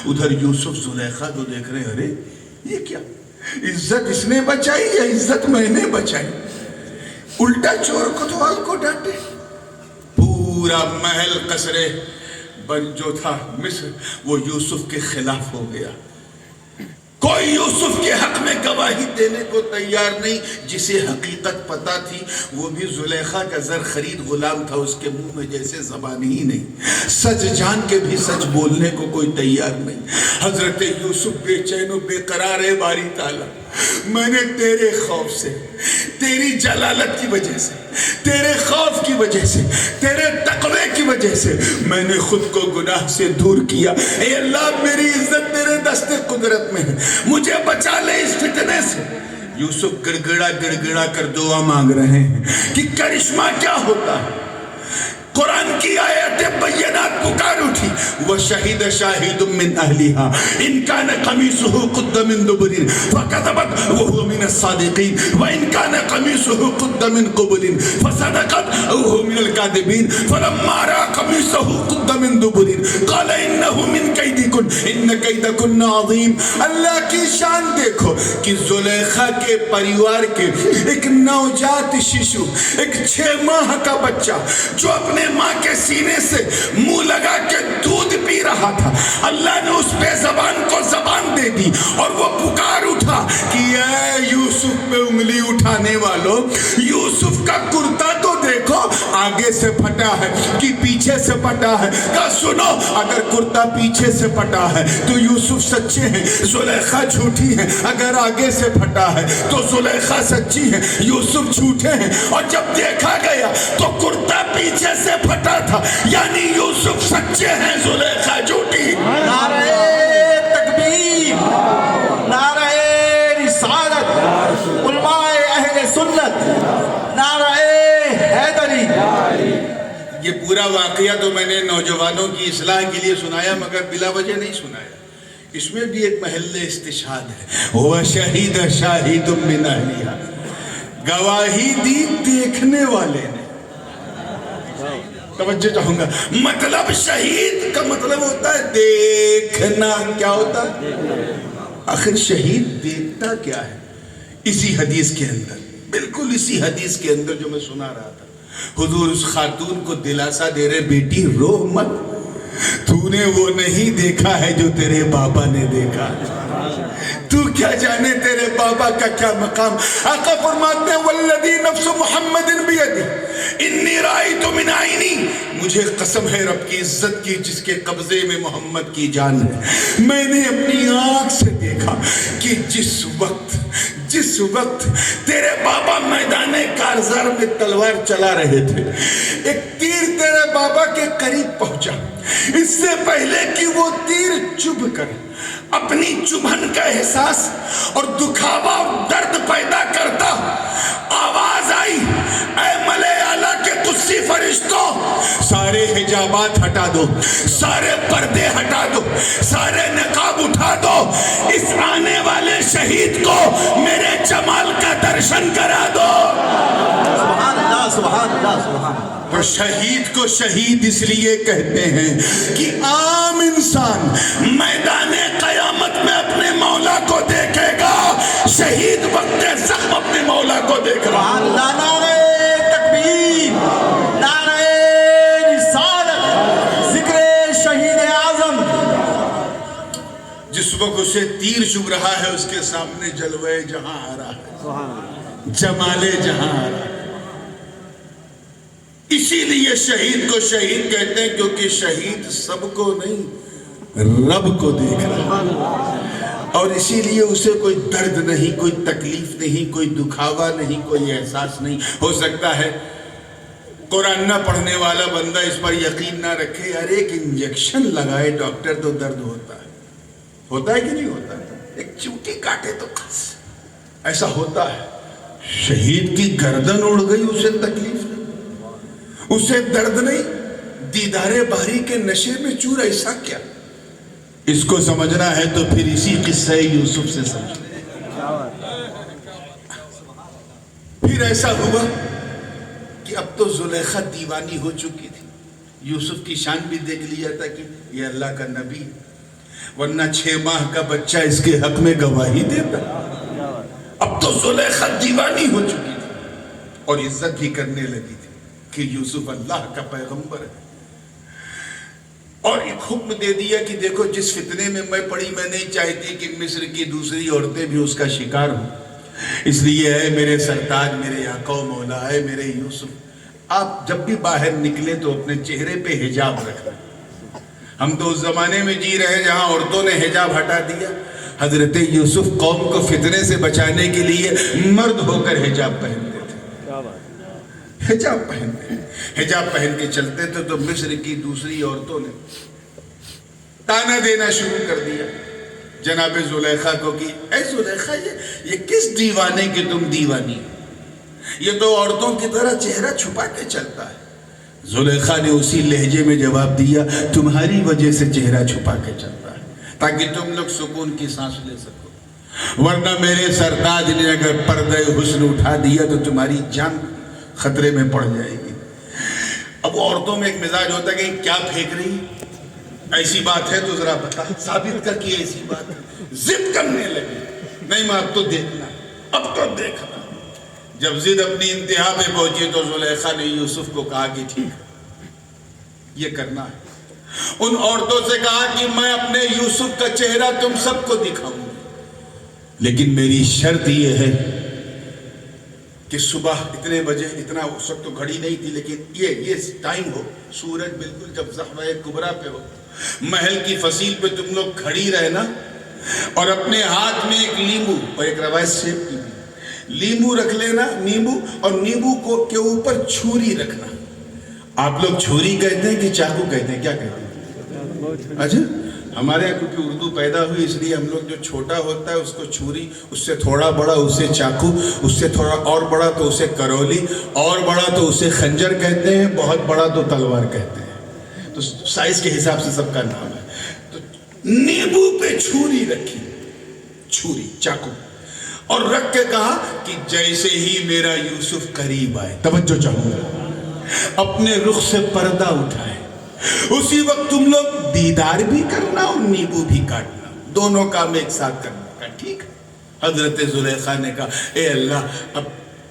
ادھر یوسف زلیخا کو دیکھ رہے ہیں، ارے یہ کیا، عزت اس نے بچائی یا عزت میں نے بچائی؟ الٹا چور کوتوال کو ڈانٹے۔ پورا محل قصرے بن جو تھا مصر وہ یوسف کے خلاف ہو گیا۔ کوئی یوسف کے حق میں گواہی دینے کو تیار نہیں۔ جسے حقیقت پتا تھی وہ بھی زلیخا کا زر خرید غلام تھا، اس کے منہ میں جیسے زبان ہی نہیں۔ سچ جان کے بھی سچ بولنے کو کوئی تیار نہیں۔ حضرت یوسف بے چین و بے قرار ہے، باری تعالیٰ میں نے تیرے خوف سے، تیری جلالت کی وجہ سے، تیرے خوف کی وجہ سے، تیرے تقوی کی وجہ سے میں نے خود کو گناہ سے دور کیا۔ اے اللہ میری عزت تیرے دست قدرت میں ہے، مجھے بچا لے اس فتنے سے۔ یوسف گڑگڑا گڑگڑا کر دعا مانگ رہے ہیں کہ کرشمہ کیا ہوتا ہے۔ قرآن کی آیت بینات پکار اٹھی، وَشَهِدَ شَاهِدٌ مِّنْ أَهْلِهَا إِنْ كَانَ قَمِيصُهُ قُدَّ مِنْ دُبُرٍ فَكَذَبَتْ وَهُوَ مِنَ الصَّادِقِينَ وَإِنْ كَانَ قَمِيصُهُ قُدَّ مِنْ قُبُلٍ فَصَدَقَتْ وَهُوَ مِنَ الْكَاذِبِينَ فَلَمَّا رَأَىٰ قَمِيصَهُ قُدَّ مِنْ دُبُرٍ قَالَ إِنَّهُ مِنْ كَيْدِكُنَّ إِنَّ كَيْدَكُنَّ عَظِيمٌ۔ اللہ کی شان دیکھو کہ زلیخا کے پریوار کے ایک نوجات ششو، ایک 6 ماہ کا بچہ جو اپنے ماں کے سینے سے منہ لگا کے دودھ پی رہا تھا، اللہ نے اس پہ زبان کو زبان دے دی اور وہ پکار اٹھا کہ اے یوسف پہ انگلی اٹھانے والوں، یوسف کا کرتا تو دیکھو آگے سے پھٹا ہے کہ پیچھے سے پھٹا ہے۔ کہا سنو، اگر کرتا پیچھے سے پھٹا ہے تو یوسف سچے ہیں، زلیخا جھوٹی ہے۔ اگر آگے سے پھٹا ہے تو زلیخا سچی ہے، یوسف جھوٹے ہیں۔ اور جب دیکھا گیا تو کرتا پیچھے سے پھٹا تھا، یعنی یوسف سچے ہیں، زلیخا جھوٹی۔ نعرہ تکبیر، نعرہ رسالت، علماء اہل سنت، نعرہ حیدری۔ یہ پورا واقعہ تو میں نے نوجوانوں کی اصلاح کے لیے سنایا مگر بلا وجہ نہیں سنایا، اس میں بھی ایک محل استشہاد ہے۔ وَشَهِدَ شَاهِدٌ مِّنْ أَهْلِهَا، گواہی دی دیکھنے والے نے۔ توجہ چاہوں گا، مطلب شہید کا مطلب ہوتا ہے دیکھنا۔ کیا ہوتا ہے؟ آخر شہید دیکھتا کیا ہے؟ اسی حدیث کے اندر، بالکل اسی حدیث کے اندر جو میں سنا رہا تھا، حضور اس خاتون کو دلاسا دے رہے، بیٹی رو مت، تو نے وہ نہیں دیکھا ہے جو تیرے بابا نے دیکھا۔ تو کیا جانے تیرے بابا کا کیا مقام۔ آقا فرماتے ہیں والذی نفس محمد بیدی انی رأیت من عینی، مجھے قسم ہے رب کی عزت کی جس کے قبضے میں محمد کی جان ہے، میں نے اپنی آنکھ سے دیکھا کہ جس وقت تیرے بابا میدان کارزار میں تلوار چلا رہے تھے، ایک تیر تیرے بابا کے قریب پہنچا، اس سے پہلے کہ وہ تیر چبھ کر اپنی چبھن کا احساس اور دکھاوا اور درد پیدا کرتا، آواز آئی اے ملائے اعلیٰ کے قدسی فرشتوں، سارے حجابات ہٹا دو، سارے پردے ہٹا دو، سارے نقاب اٹھا دو، اس آنے والے شہید کو میرے جمال کا درشن کرا دو۔ سبحان اللہ، سبحان اللہ، سبحان اللہ۔ اور شہید کو شہید اس لیے کہتے ہیں کہ عام انسان میدان قیامت میں اپنے مولا کو دیکھے گا، شہید وقت زخم اپنے مولا کو دیکھ رہا۔ سبحان اللہ، نعرہ تکبیر، نعرہ رسالت، ذکر شہید اعظم۔ جس وقت اسے تیر چبھ رہا ہے اس کے سامنے جلوہ جہاں آ رہا ہے، جمال جہاں آ رہا ہے۔ اسی لیے شہید کو شہید کہتے ہیں کیونکہ شہید سب کو نہیں رب کو دیکھ رہا ہے، اور اسی لیے اسے کوئی درد نہیں، کوئی تکلیف نہیں، کوئی دکھاوا نہیں، کوئی احساس نہیں۔ ہو سکتا ہے قرآن نہ پڑھنے والا بندہ اس پر یقین نہ رکھے، یار ایک انجیکشن لگائے ڈاکٹر تو درد ہوتا ہے کہ نہیں ہوتا؟ ایک چوٹی کاٹے تو خس ایسا ہوتا ہے۔ شہید کی گردن اڑ گئی، اسے تکلیف نہیں، اسے درد نہیں، دیدار باری کے نشے میں چور، ایسا کیا؟ اس کو سمجھنا ہے تو پھر اسی قصہ یوسف سے سمجھنا۔ پھر ایسا ہوا کہ اب تو زلیخا دیوانی ہو چکی تھی، یوسف کی شان بھی دیکھ لیا تھا کہ یہ اللہ کا نبی، ورنہ 6 ماہ کا بچہ اس کے حق میں گواہی دیتا. اب تو زلیخا دیوانی ہو چکی تھی اور عزت بھی کرنے لگی تھی کہ یوسف اللہ کا پیغمبر ہے. اور ایک حکم دے دیا کہ دیکھو جس فتنے میں میں پڑی میں نہیں چاہتی کہ مصر کی دوسری عورتیں بھی اس کا شکار ہوں. اس لیے اے میرے سرتاج، میرے آقا و مولا، اے میرے یوسف، آپ جب بھی باہر نکلے تو اپنے چہرے پہ حجاب رکھنا. ہم تو اس زمانے میں جی رہے جہاں عورتوں نے حجاب ہٹا دیا. حضرت یوسف قوم کو فتنے سے بچانے کے لیے مرد ہو کر حجاب پہنتے تھے. حجاب پہن کے چلتے تھے. تو مصر کی دوسری عورتوں نے تانا دینا شروع کر دیا جناب زلیخا کو کہ اے زلیخا، یہ کس دیوانے کی تم دیوانی ہو؟ یہ تو عورتوں کی طرح چہرہ چھپا کے چلتا ہے. زلیخا نے اسی لہجے میں جواب دیا، تمہاری وجہ سے چہرہ چھپا کے چلتا ہے تاکہ تم لوگ سکون کی سانس لے سکو، ورنہ میرے سرتاج نے اگر پردہ حسن اٹھا دیا تو تمہاری جان خطرے میں پڑ جائے گی. اب عورتوں میں ایک مزاج ہوتا ہے کہ کیا پھینک رہی، ایسی بات ہے تو ذرا بتا، ثابت کر کے ایسی بات. ضد کرنے لگی، نہیں میں اب تو دیکھنا. جب ضد اپنی انتہا پہ پہنچی تو زلیخا نے یوسف کو کہا کہ ٹھیک ہے، یہ کرنا ہے. ان عورتوں سے کہا کہ میں اپنے یوسف کا چہرہ تم سب کو دکھاؤں گی، لیکن میری شرط یہ ہے کہ صبح اتنے بجے، اتنا اس وقت تو گھڑی نہیں تھی لیکن یہ ٹائم ہو، سورج بالکل جب زحمہ کبرا پہ ہو، محل کی فصیل پہ تم لوگ کھڑی رہنا اور اپنے ہاتھ میں ایک لیمو اور ایک روایت سیب کی لیمو رکھ لینا، نیمبو، اور نیمبو کو کے اوپر چھری رکھنا. آپ لوگ چھری کہتے ہیں کہ چاقو کہتے ہیں؟ کیا کہتے ہیں؟ اچھا، ہمارے یہاں کیونکہ اردو پیدا ہوئی اس لیے ہم لوگ جو چھوٹا ہوتا ہے اس کو چھری، اس سے تھوڑا بڑا اسے چاقو، اس سے تھوڑا اور بڑا تو اسے کرولی، اور بڑا تو اسے خنجر کہتے ہیں، بہت بڑا تو تلوار کہتے ہیں. تو سائز کے حساب سے سب کا نام ہے. تو نیمبو پہ چھری رکھی، چھری چاقو، اور رکھ کے کہا کہ جیسے ہی میرا یوسف قریب آئے، توجہ چاہوں گا، اپنے رخ سے پردہ اٹھائے، اسی وقت تم لوگ دیدار بھی کرنا اور نیبو بھی کاٹنا، دونوں کام ایک ساتھ کرنا. کا ٹھیک ہے. حضرت زلیخا نے کہا اے اللہ، اب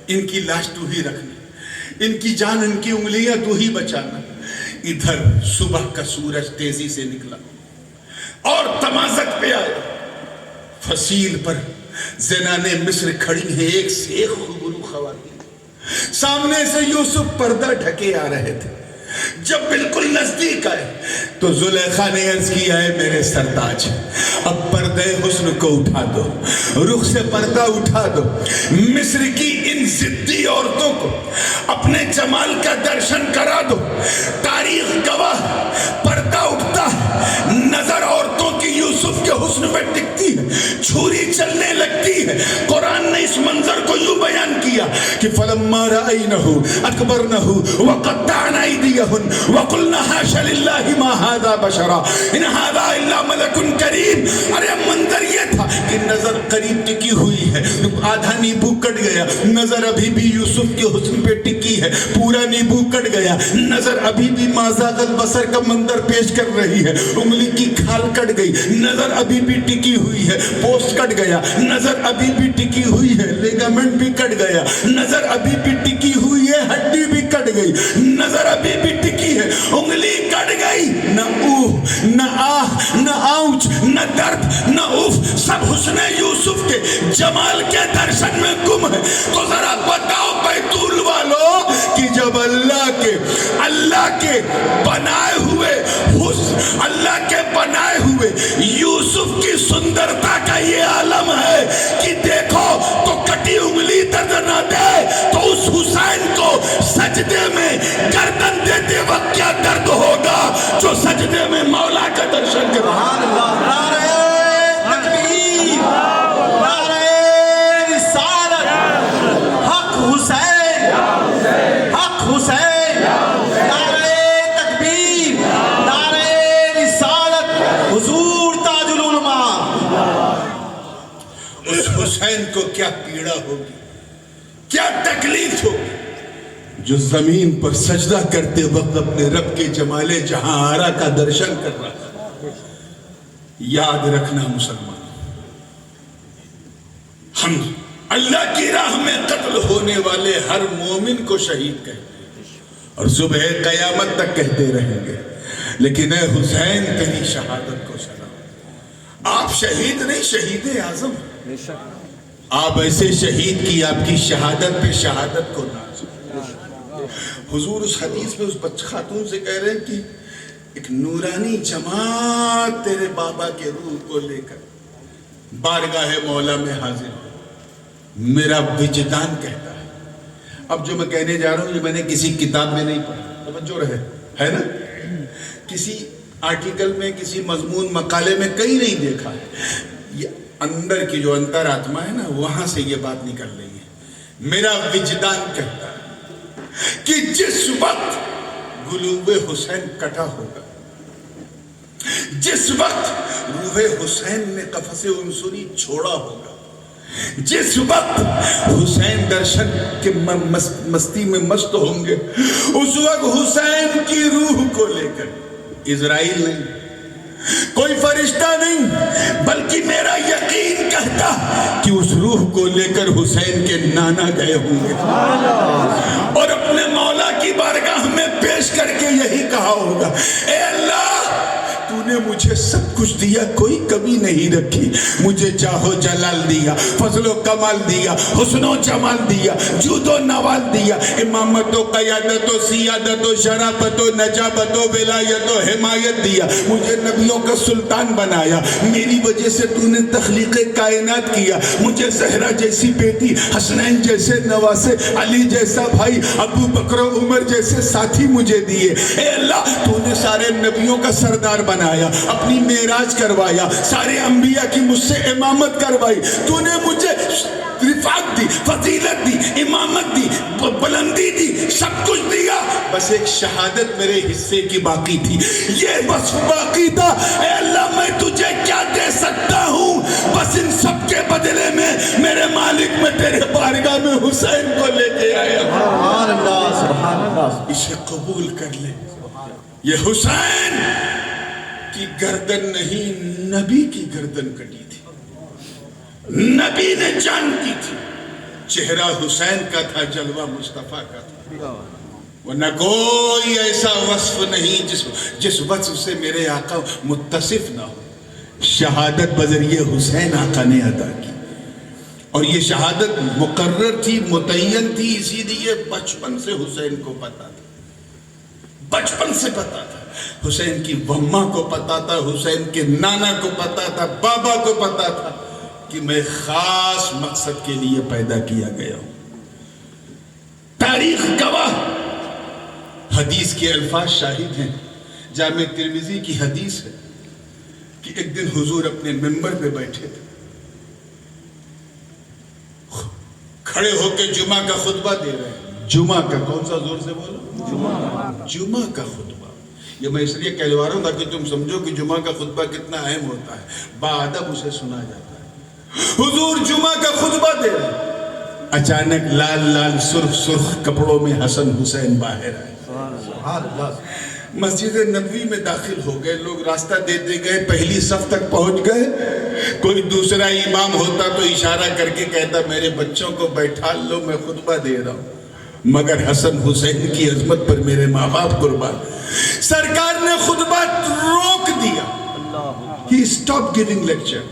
ان کی لاش تو ہی رکھنا، ان کی جان، ان کی انگلیاں تو ہی بچانا. ادھر صبح کا سورج تیزی سے نکلا اور تمازت پہ آیا. فصیل پر زنان مصر کھڑی ہیں، ایک سے ایک خوبرو خواتین. سامنے سے یوسف پردہ ڈھکے آ رہے تھے. جب بالکل نزدیک آئے تو زلیخا نے عرض کیا ہے میرے سرتاج، اب پردہ حسن کو اٹھا دو، رخ سے پردہ اٹھا دو. مصر کی ان ضدی عورتوں کو اپنے جمال کا درشن کرا دو. تاریخ گواہ، پردہ اٹھتا ہے، نظر عورتوں کی یوسف کے حسن پہ ٹکتی ہے، چھری چلنے لگتی ہے. قرآن نے اس منظر کو یوں بیان کیا کہ فَلَمَّا رَأَيْنَهُ أَكْبَرْنَهُ وَقَطَّعْنَ أَيْدِيَهُنَّ وَقُلْنَ حَاشَ لِلَّهِ مَا هَذَا بَشَرًا إِنْ هَذَا إِلَّا مَلَكٌ كَرِيمٌ. ارے منظر یہ تھا کہ نظر قریب ٹکی ہوئی ہے، آدھا نیبو کٹ گیا، نظر ابھی بھی یوسف کے حسن پہ ٹکی ہے، پورا نیبو کٹ گیا، نظر ابھی بھی ما زاغ البصر کا منظر پیش کر رہی ہے. انگلی کی کھال کٹ گئی، نظر ابھی بھی ٹکی ہوئی ہے. پوسٹ کٹ گیا، نظر ابھی بھی ٹکی ہوئی ہے. لیگامنٹ بھی کٹ گیا، نظر ابھی بھی ٹکی ہوئی ہے. ہڈی بھی کٹ گئی، نظر ابھی بھی ٹکی ہے. انگلی کٹ گئی، نہ اوہ، نہ آہ، نہ آؤچ، نہ درد، نہ اوف، سب حسن یوسف کے جمال کے درشن میں گم ہے. تو ذرا بتاؤ بیتول والو کہ جب اللہ کے بنائے ہوئے حسن، اللہ کے بنائے ہوئے یوسف کی سندرتا کا یہ عالم ہے کہ دیکھو تو کٹی انگلی درد نہ دے، تو اس حسین کو سجدے میں گردن دیتے وقت کیا درد ہوگا جو سجدے میں مولا کا درشن کر رہا ہے. نعرہ تکبیر، نعرہ رسالت، حق حسین، حق حسین، نعرہ تکبیر، نعرہ رسالت، حضور تاج العلماء. اس حسین کو کیا پیڑا ہوگی، کیا تکلیف ہوگی جو زمین پر سجدہ کرتے وقت اپنے رب کے جمال جہاں آرا کا درشن کر رہا ہے. یاد رکھنا مسلمان، ہم اللہ کی راہ میں قتل ہونے والے ہر مومن کو شہید کہتے ہیں اور صبح قیامت تک کہتے رہیں گے، لیکن اے حسین تیری شہادت کو سلام۔ آپ شہید نہیں، شہید اعظم، آپ ایسے شہید کی آپ کی شہادت پہ شہادت کو ناز۔ حضور اس حدیث میں اس خاتون سے کہہ رہے ہیں کہ ایک نورانی جماعت تیرے بابا کے روح کو لے کر بارگاہ مولا میں حاضر ہو، میرا وجدان کہتا ہے۔ اب جو میں کہنے جا رہا ہوں یہ میں نے کسی کتاب میں نہیں پڑھا، توجہ رہے، ہے نا، کسی آرٹیکل میں، کسی مضمون مقالے میں کہیں نہیں دیکھا ہے، یہ اندر کی جو انتر آتما ہے نا وہاں سے یہ بات نکل رہی ہے۔ میرا وجدان کہتا ہے کہ جس وقت گلوب حسین کٹا ہوگا، جس وقت روح حسین نے قفس عنصری چھوڑا ہوگا، جس وقت حسین درشن کے مستی میں مست ہوں گے، اس وقت حسین کی روح کو لے کر اسرائیل نہیں، کوئی فرشتہ نہیں، بلکہ میرا یقین کہتا کہ اس روح کو لے کر حسین کے نانا گئے ہوں گے اور اپنے مولا کی بارگاہ میں پیش کر کے یہی کہا ہوگا، اے اللہ تو نے مجھے سب کچھ دیا، کوئی کمی نہیں رکھی، مجھے جاہ و جلال دیا، فضل و کمال دیا، حسن و جمال دیا، جود و نوال دیا، امامت و قیادت و سیادت و شرافت و نجابت و ولایت و حمایت دیا، مجھے نبیوں کا سلطان بنایا، میری وجہ سے تو نے تخلیق کائنات کیا، مجھے زہرا جیسی بیٹی، حسنین جیسے نواسے، علی جیسا بھائی، ابو بکر و عمر جیسے ساتھی مجھے دیے، اے اللہ تو نے سارے نبیوں کا سردار بنایا، اپنی معراج کروایا، سارے انبیاء کی مجھ سے امامت کروائی، تو نے مجھے رفعت دی، فضیلت دی، امامت دی، بلندی دی، سب کچھ دیا، بس ایک شہادت میرے حصے کی باقی تھی، یہ بس باقی تھا، اے اللہ میں تجھے کیا دے سکتا ہوں، بس ان سب کے بدلے میں میرے مالک میں تیرے بارگاہ میں حسین کو لے کے آیا۔ سبحان اللہ، سبحان اللہ، اسے قبول کر لے، یہ حسین کی گردن نہیں، نبی کی گردن کٹی تھی، نبی نے جانتی تھی، چہرہ حسین کا تھا، جلوہ مصطفیٰ کا تھا، ورنہ کوئی ایسا وصف نہیں جس وصف سے میرے آقا متصف نہ ہو۔ شہادت بذریعہ حسین آقا نے عطا کی، اور یہ شہادت مقرر تھی، متعین تھی، اسی لیے بچپن سے حسین کو پتا تھا، بچپن سے پتا تھا، حسین کی وماں کو پتا تھا، حسین کے نانا کو پتا تھا، بابا کو پتا تھا کہ میں خاص مقصد کے لیے پیدا کیا گیا ہوں۔ تاریخ گواہ، حدیث کے الفاظ شاہد ہیں، جامع ترمذی کی حدیث ہے کہ ایک دن حضور اپنے منبر پہ بیٹھے تھے، کھڑے ہو کے جمعہ کا خطبہ دے رہے ہیں، جمعہ کا، کون سا زور سے بولو، جمعہ کا خطبہ، یہ میں اس لیے کہلوا رہا ہوں تاکہ تم سمجھو کہ جمعہ کا خطبہ کتنا اہم ہوتا ہے، باادب اسے سنا جاتا ہے۔ حضور جمعہ کا خطبہ دے رہے ہیں، اچانک لال لال سرخ سرخ کپڑوں میں حسن حسین باہر آئے، مسجد نبوی میں داخل ہو گئے، لوگ راستہ دیتے گئے، پہلی صف تک پہنچ گئے، کوئی دوسرا امام ہوتا تو اشارہ کر کے کہتا میرے بچوں کو بیٹھا لو، میں خطبہ دے رہا ہوں، مگر حسن حسین کی عظمت پر میرے ماں باپ قربان، سرکار نے خطبہ روک دیا، he stopped giving lecture،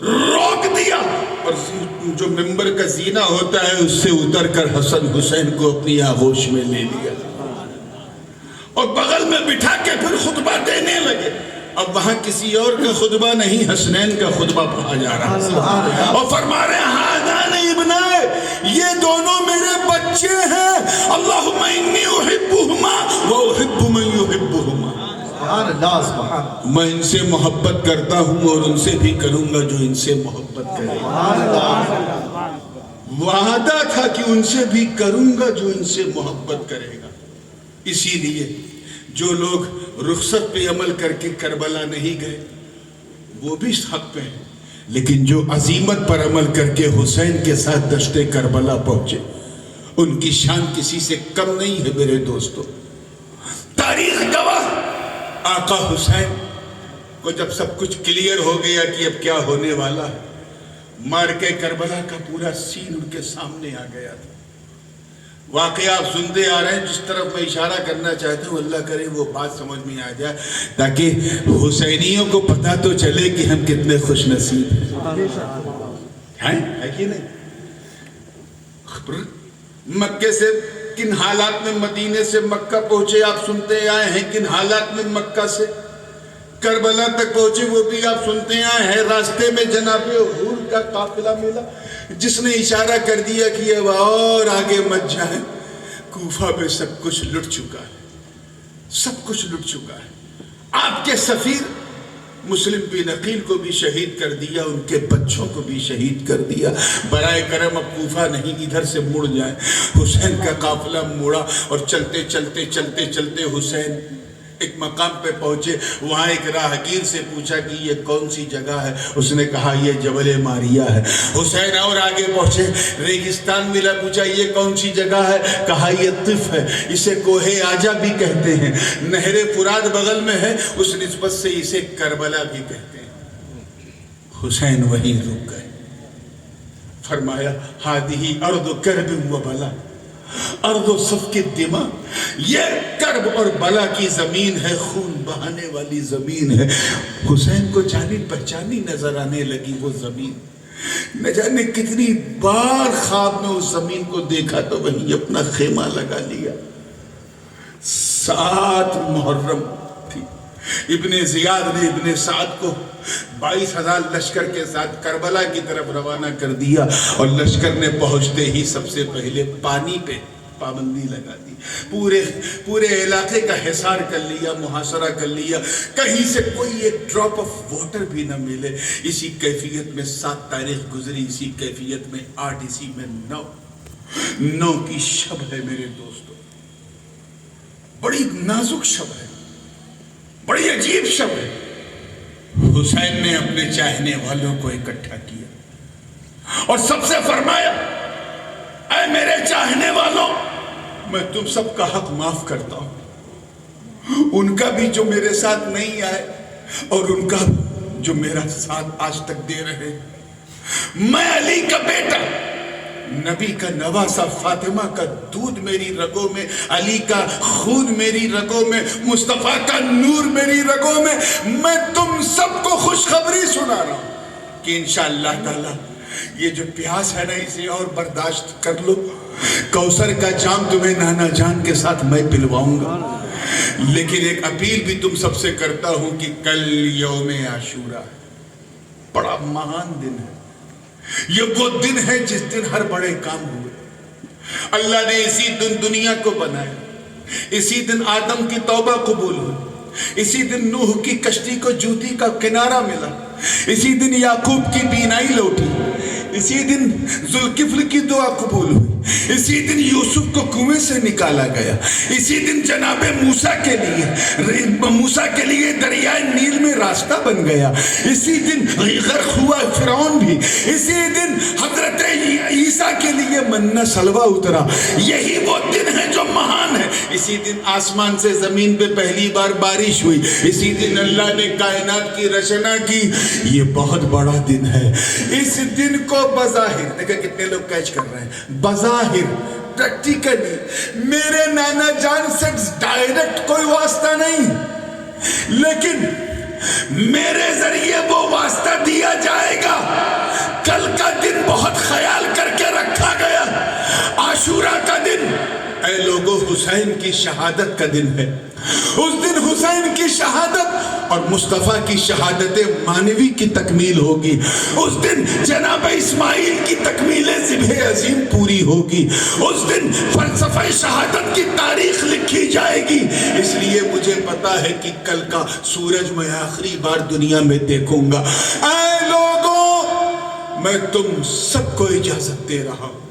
روک دیا، اور جو ممبر کا زینہ ہوتا ہے اس سے اتر کر حسن حسین کو اپنی آغوش میں لے لیا اور بغل میں بٹھا کے پھر خطبہ دینے لگے۔ اب وہاں کسی اور کا خطبہ نہیں، حسنین کا خطبہ پڑھا جا رہا، اور فرما رہے ہیں ہذان ابنائے، یہ دونوں میرے بچے ہیں، اللہم انی احبہما واحب من یحبہما، میں ان سے محبت کرتا ہوں اور ان سے بھی کروں گا جو ان سے محبت کرے گا، وعدہ تھا کہ ان سے بھی کروں گا جو ان سے محبت کرے گا۔ اسی لیے جو لوگ رخصت پہ عمل کر کے کربلا نہیں گئے وہ بھی اس حق پہ ہیں، لیکن جو عزیمت پر عمل کر کے حسین کے ساتھ دشت کربلا پہنچے ان کی شان کسی سے کم نہیں ہے میرے دوستو۔ تاریخ گواہ، آقا حسین کو جب سب کچھ کلیئر ہو گیا کہ اب کیا ہونے والا ہے، مار کے کربلا کا پورا سین ان کے سامنے آ گیا تھا۔ واقعہ آپ سنتے آ رہے ہیں، جس طرف میں اشارہ کرنا چاہتا ہوں اللہ کرے وہ بات سمجھ میں آ جائے، تاکہ حسینیوں کو پتہ تو چلے کہ ہم کتنے خوش نصیب ہیں، ہے کہ نہیں؟ مکے سے کن حالات میں مدینے سے مکہ پہنچے آپ سنتے آئے ہیں، کن حالات میں مکہ سے کربلا تک پہنچے وہ بھی آپ سنتے آئے ہیں۔ راستے میں جناب حور کا قافلہ ملا جس نے اشارہ کر دیا کہ اب اور آگے مت جائیں، کوفہ میں سب کچھ لٹ چکا ہے، سب کچھ لٹ چکا ہے۔ آپ کے سفیر مسلم بن عقیل کو بھی شہید کر دیا، ان کے بچوں کو بھی شہید کر دیا۔ برائے کرم اب کوفہ نہیں، ادھر سے مڑ جائیں۔ حسین کا قافلہ مڑا اور چلتے چلتے چلتے چلتے حسین ایک مقام پہ پہنچے۔ وہاں ایک راہگیر سے پوچھا کہ یہ کون سی جگہ ہے؟ اس نے کہا یہ جبل ماریہ ہے۔ حسین اور آگے پہنچے، ریگستان ملا، پوچھا یہ کون سی جگہ ہے؟ کہا یہ طف ہے، اسے کوہ آجا بھی کہتے ہیں، نہر فرات بغل میں ہے، اس نسبت سے اسے کربلا بھی کہتے ہیں۔ حسین وہیں رک گئے، فرمایا ہادی ارض کرب و بلا، ارض سفک الدماء، یہ کرب اور بلا کی زمین ہے، خون بہانے والی زمین ہے۔ حسین کو جانی پہچانی نظر آنے لگی وہ زمین۔ نہ جانے کتنی بار خواب میں اس زمین کو دیکھا تو وہیں اپنا خیمہ لگا لیا۔ 7 محرم تھی، ابن زیاد نے ابن سعد کو 22,000 لشکر کے ساتھ کربلا کی طرف روانہ کر دیا، اور لشکر نے پہنچتے ہی سب سے پہلے پانی پہ پابندی لگا دی، پورے علاقے کا حصار کر لیا، محاصرہ کر لیا، کہیں سے کوئی ایک ڈراپ آف واٹر بھی نہ ملے۔ اسی کیفیت میں 7 تاریخ گزری، اسی کیفیت میں 8، اسی میں 9 کی شب ہے میرے دوستو، بڑی نازک شب ہے، بڑی عجیب شب ہے۔ حسین نے اپنے چاہنے والوں کو اکٹھا کیا اور سب سے فرمایا اے میرے چاہنے والوں، میں تم سب کا حق معاف کرتا ہوں، ان کا بھی جو میرے ساتھ نہیں آئے اور ان کا جو میرا ساتھ آج تک دے رہے۔ میں علی کا بیٹا، نبی کا نواسا، فاطمہ کا دودھ میری رگوں میں، علی کا خون میری رگوں میں، مصطفیٰ کا نور میری رگوں میں تم سب کو خوشخبری سنا رہا ہوں کہ انشاءاللہ تعالی یہ جو پیاس ہے نا اسے اور برداشت کر لو، کوثر کا جام تمہیں نانا جان کے ساتھ میں پلواؤں گا۔ لیکن ایک اپیل بھی تم سب سے کرتا ہوں کہ کل یوم عاشورہ ہے، بڑا مہان دن ہے، یہ وہ دن ہے جس دن ہر بڑے کام ہوئے۔ اللہ نے اسی دن دنیا کو بنایا، اسی دن آدم کی توبہ قبول ہوئی، اسی دن نوح کی کشتی کو جوتی کا کنارہ ملا، اسی دن یعقوب کی بینائی لوٹی، اسی دن ذوالکفل کی دعا قبول ہوئی، اسی دن یوسف کو کنویں سے نکالا گیا، اسی دن جناب موسیٰ کے لیے دریائے نیل میں راستہ بن گیا، اسی دن غرق ہوا فرعون بھی، اسی دن حضرت عیسیٰ کے لیے منہ سلوہ اترا۔ یہی وہ دن ہے جو مہان ہے۔ اسی دن آسمان سے زمین پہ پہلی بار بارش ہوئی، اسی دن اللہ نے کائنات کی رچنا کی۔ یہ بہت بڑا دن ہے۔ اس دن کو بظاہر دیکھیں کتنے لوگ کیچ کر رہے ہیں، بظاہر پریکٹیکلی میرے نانا جان سے ڈائریکٹ کوئی واسطہ نہیں، لیکن میرے ذریعے وہ واسطہ دیا جائے گا۔ کل کا دن بہت خیال کر کے رکھا گیا، عاشورہ کا دن اے لوگوں حسین کی شہادت کا دن ہے۔ اس دن حسین کی شہادت اور مصطفیٰ کی شہادت مانوی کی تکمیل ہوگی۔ اس دن جناب اسماعیل کی تکمیل ذبح عظیم پوری ہوگی۔ اس دن فلسفہ شہادت کی تاریخ لکھی جائے گی۔ اس لیے مجھے پتا ہے کہ کل کا سورج میں آخری بار دنیا میں دیکھوں گا۔ اے لوگوں، میں تم سب کو اجازت دے رہا ہوں،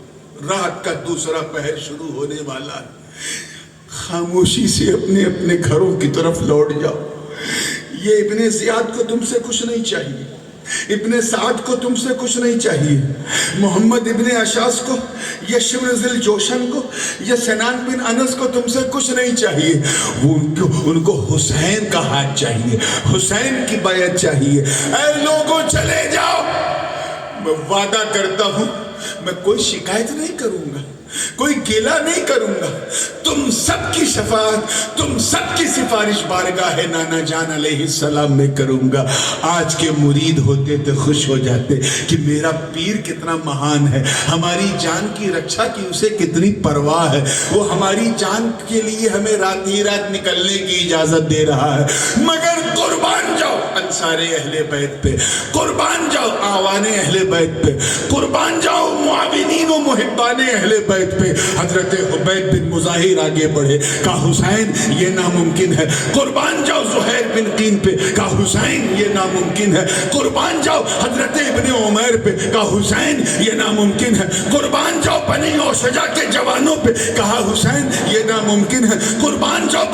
رات کا دوسرا پہر شروع ہونے والا ہے۔ خاموشی سے اپنے اپنے گھروں کی طرف لوٹ جاؤ۔ یہ ابن زیاد کو تم سے کچھ نہیں چاہیے، ابن سعد کو تم سے کچھ نہیں چاہیے، محمد ابن اشعث کو یا شمر ذل جوشن کو یا سنان بن انس کو تم سے کچھ نہیں چاہیے، وہ ان کو حسین کا ہاتھ چاہیے، حسین کی بیعت چاہیے۔ اے لوگوں چلے جاؤ، میں وعدہ کرتا ہوں میں کوئی شکایت نہیں کروں گا، کوئی گیلا نہیں کروں گا، تم سب کی شفاعت، تم سب کی سفارش بارگاہ نانا جان علیہ السلام میں کروں گا۔ آج کے مرید ہوتے تو خوش ہو جاتے کہ میرا پیر کتنا مہان ہے، ہماری جان کی رکشا کی اسے کتنی پرواہ ہے، وہ ہماری جان کے لیے ہمیں رات ہی رات نکلنے کی اجازت دے رہا ہے۔ مگر قربان جاؤ انصار اہل بیت پہ، قربان جاؤ آوان اہل بیت پہ، قربان جاؤ معاونین و محبان اہل بیت پہ۔ حضرت عبید بن مظاہر آگے بڑھے، کہا حسین یہ ناممکن ہے، قربان جاؤ زہیر بن قین پہ، کہا حسین یہ ناممکن ہے، قربان جاؤ حضرت ابن عمیر پہ، کہا حسین یہ ناممکن ہے، قربان جاؤ بنی اوشجا کے جوانوں پہ، کہا حسین یہ ناممکن ہے، قربان جاؤ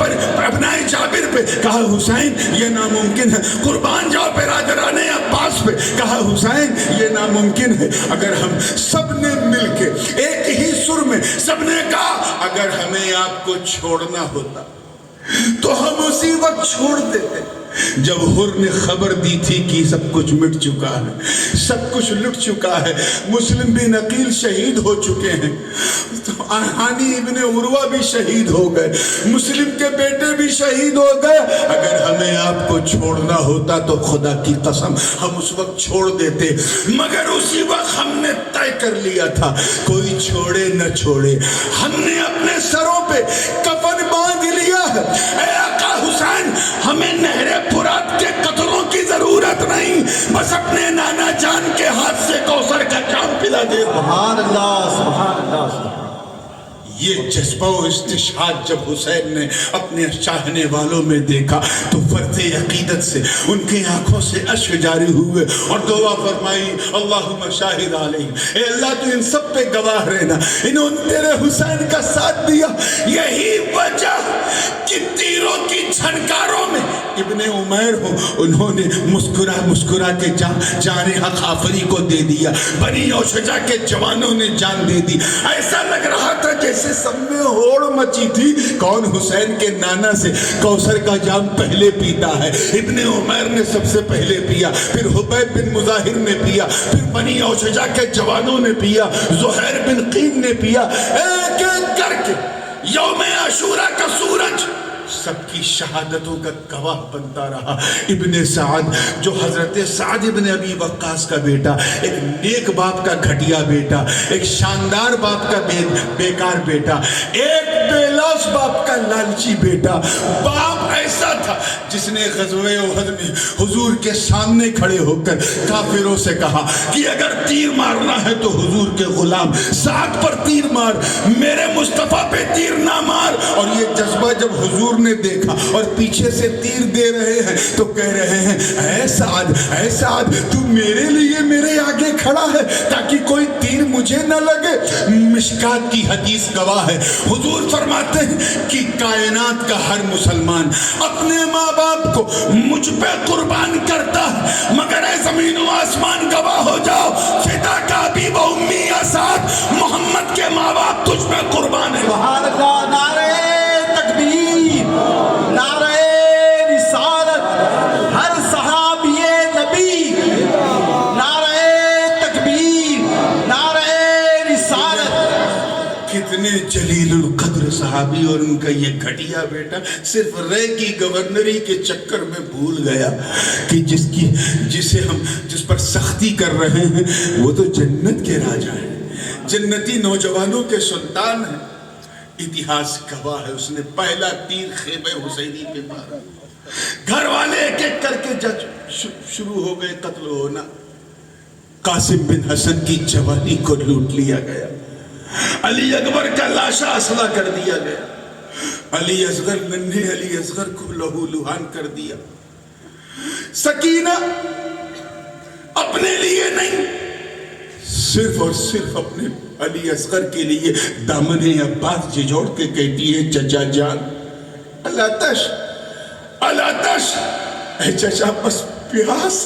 ابنائے جابر پہ، کہا حسین یہ ناممکن ہے، قربان جاؤ برادران عباس پہ، کہا حسین یہ ناممکن ہے۔ اگر ہم سب نے مل کے ایک ہی سر میں سب نے کہا اگر ہمیں آپ کو چھوڑنا ہوتا تو ہم اسی وقت چھوڑ دیتے۔ جب حر نے خبر دی تھی کہ سب کچھ مٹ چکا ہے، سب کچھ لٹ چکا ہے، مسلم بن عقیل شہید ہو چکے ہیں، ہانی ابن عروہ بھی شہید ہو گئے، مسلم کے بیٹے بھی شہید ہو گئے، اگر ہمیں آپ کو چھوڑنا ہوتا تو خدا کی قسم ہم اس وقت چھوڑ دیتے۔ مگر اسی وقت ہم نے طے کر لیا تھا کوئی چھوڑے نہ چھوڑے، ہم نے اپنے سروں پہ کفن باندھ لیا ہے۔ اے آقا حسین ہمیں نہر فرات کے قطروں کی ضرورت نہیں، بس اپنے نانا جان کے ہاتھ سے کوثر کا جام پلا دے۔ سبحان اللہ، سبحان اللہ، سبحان اللہ۔ یہ جذبہ و استشہاد جب حسین نے اپنے چاہنے والوں میں دیکھا تو فرط عقیدت سے ان کی آنکھوں سے اشک جاری ہوئے اور دعا فرمائی اللہم شاہد علیہ، اے اللہ تو ان سب پہ گواہ رہنا انہوں نے تیرے حسین کا ساتھ دیا۔ یہی وجہ کہ تیروں کی چھنکاروں میں ابن عمیر ہو انہوں نے مسکرا کے جان حق آفری کو دے دیا، بنی اوشجا کے جوانوں نے جان دے دی۔ ایسا لگ رہا تھا جیسے سب میں ہوڑ مچی تھی، کون حسین کے نانا سے کوثر کا جام پہلے پیتا ہے؟ ابن عمیر نے سب سے پہلے پیا، پھر حبیب بن مظاہر نے پیا، پھر بنی اوشجا کے جوانوں نے پیا، زہیر بن قین نے پیا، ایک ایک کر کے یوم عاشورہ کا سورج سب کی شہادتوں کا گواہ بنتا رہا۔ ابن سعد جو حضرت سعد ابن ابی وقاص کا بیٹا، ایک نیک باپ کا گھٹیا بیٹا، ایک شاندار باپ کا بیکار بیٹا، ایک بے لوث باپ کا لالچی بیٹا، باپ ایسا تھا جس نے غزوہ احد میں حضور کے سامنے کھڑے ہو کر کافروں سے کہا کہ اگر تیر مارنا ہے تو حضور کے غلام سعد پر تیر مار، میرے مصطفیٰ پہ تیر نہ مار۔ اور یہ جذبہ جب حضور نے دیکھا اور پیچھے سے تیر دے رہے ہیں تو کہہ رہے ہیں اے سعد تو میرے لیے میرے آگے کھڑا ہے تاکہ کوئی تیر مجھے نہ لگے۔ مشکات کی حدیث گواہ ہے، حضور فرماتے ہیں کہ کائنات کا ہر مسلمان اپنے ماں باپ کو مجھ پہ قربان کرتا ہے، مگر اے زمین و آسمان گواہ ہو جاؤ فدا کا ابی و امی یا سعد، محمد کے ماں باپ تجھ پہ قربان ہے۔ سبحان اللہ، نعرہ تکبیر، نعرہ رسالت، ہر صحابی نبی، نعرہ تکبیر، نعرہ رسالت۔ کتنے جلیل القدر صحابی اور ان کا یہ گھٹیا بیٹا صرف رے کی گورنری کے چکر میں بھول گیا کہ جس پر سختی کر رہے ہیں وہ تو جنت کے راجہ ہیں، جنتی نوجوانوں کے سلطان ہیں۔ اتہاس گواہ ہے اس نے پہلا تیر خیمہ حسینی پہ مارا، گھر والے ایک ایک کر کے شروع ہو گئے قتل ہونا۔ قاسم بن حسن کی جوانی کو لوٹ لیا گیا، علی اکبر کا لاشا اسلحہ کر دیا گیا، علی اصغر ننھے علی اصغر کو لہو لہان کر دیا۔ سکینہ اپنے لیے نہیں، صرف اور صرف اپنے علی اصغر کے لیے دامن عباس جھجوڑ کے کہتی ہے چچا جان الاتش الاتش، اے چچا بس پیاس